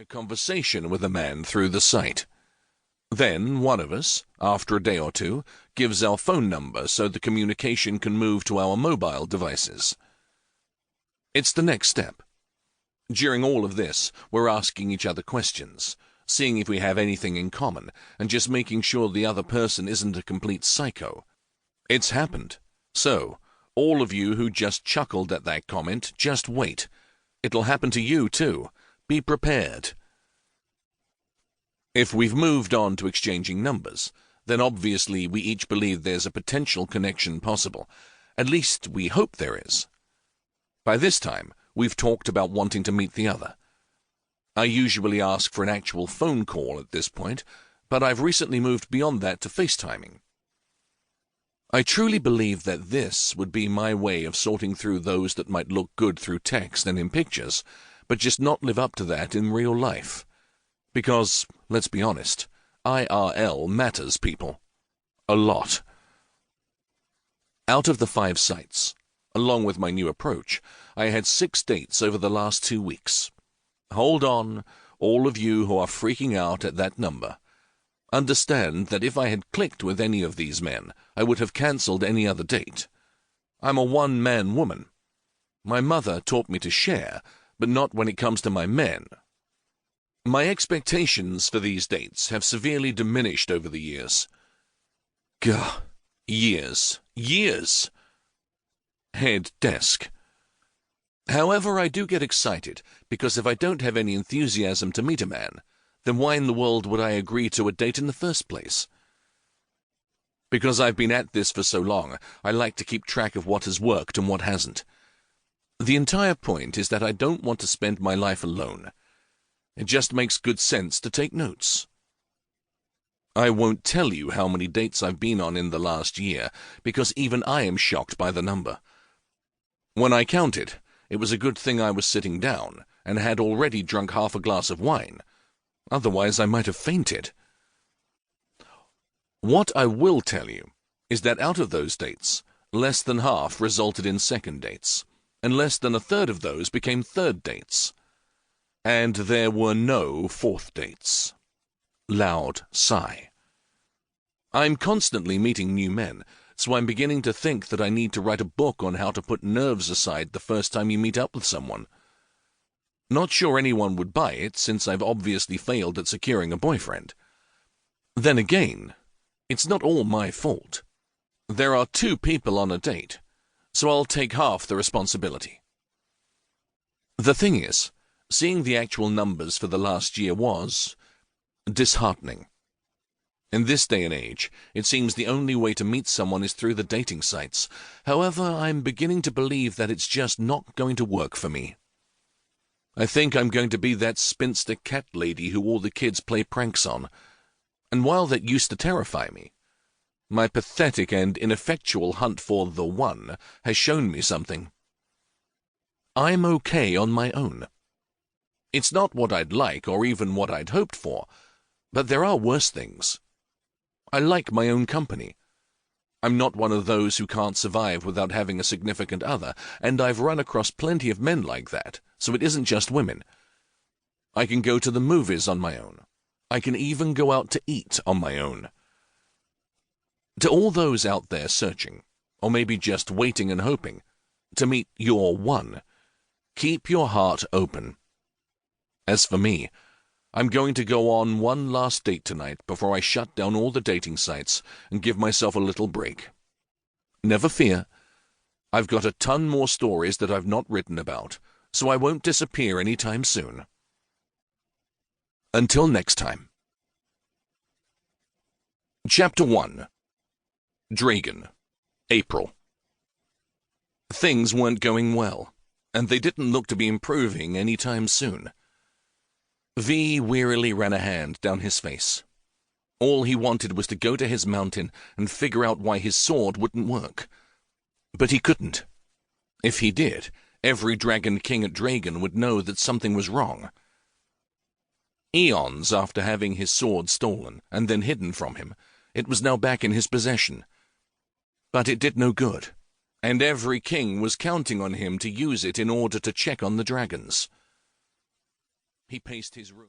a conversation with a man through the site. Then one of us, after a day or two, gives our phone number so the communication can move to our mobile devices. It's the next step. During all of this, we're asking each other questions, seeing if we have anything in common, and just making sure the other person isn't a complete psycho. It's happened. So, all of you who just chuckled at that comment, just wait. It'll happen to you too. Be prepared. If we've moved on to exchanging numbers, then obviously we each believe there's a potential connection possible. At least we hope there is. By this time, we've talked about wanting to meet the other. I usually ask for an actual phone call at this point, but I've recently moved beyond that to FaceTiming. I truly believe that this would be my way of sorting through those that might look good through text and in pictures, but just not live up to that in real life. Because, let's be honest, IRL matters, people. A lot. Out of the 5 sites, along with my new approach, I had 6 dates over the last 2 weeks. Hold on, all of you who are freaking out at that number. Understand that if I had clicked with any of these men, I would have cancelled any other date. I'm a one-man woman. My mother taught me to share, but not when it comes to my men. My expectations for these dates have severely diminished over the years. Gah, years. Head desk. However, I do get excited, because if I don't have any enthusiasm to meet a man, then why in the world would I agree to a date in the first place? Because I've been at this for so long, I like to keep track of what has worked and what hasn't. The entire point is that I don't want to spend my life alone. It just makes good sense to take notes. I won't tell you how many dates I've been on in the last year, because even I am shocked by the number. When I counted, it was a good thing I was sitting down and had already drunk half a glass of wine. Otherwise, I might have fainted. What I will tell you is that out of those dates, less than half resulted in second dates, and less than a third of those became third dates. And there were no fourth dates. Loud sigh. I'm constantly meeting new men, so I'm beginning to think that I need to write a book on how to put nerves aside the first time you meet up with someone. Not sure anyone would buy it, since I've obviously failed at securing a boyfriend. Then again, it's not all my fault. There are 2 people on a date, so I'll take half the responsibility. The thing is, seeing the actual numbers for the last year was disheartening. In this day and age, it seems the only way to meet someone is through the dating sites. However, I'm beginning to believe that it's just not going to work for me. I think I'm going to be that spinster cat lady who all the kids play pranks on. And while that used to terrify me, my pathetic and ineffectual hunt for the one has shown me something. I'm okay on my own. It's not what I'd like or even what I'd hoped for, but there are worse things. I like my own company. I'm not one of those who can't survive without having a significant other, and I've run across plenty of men like that, so it isn't just women. I can go to the movies on my own. I can even go out to eat on my own. To all those out there searching, or maybe just waiting and hoping, to meet your one, keep your heart open. As for me, I'm going to go on one last date tonight before I shut down all the dating sites and give myself a little break. Never fear. I've got a ton more stories that I've not written about, so I won't disappear anytime soon. Until next time. Chapter 1. Dreagan. April. Things weren't going well, and they didn't look to be improving anytime soon. V wearily ran a hand down his face. All he wanted was to go to his mountain and figure out why his sword wouldn't work. But he couldn't. If he did, every dragon king at Dreagan would know that something was wrong. Eons after having his sword stolen and then hidden from him, it was now back in his possession. But it did no good, and every king was counting on him to use it in order to check on the dragons. He paced his room.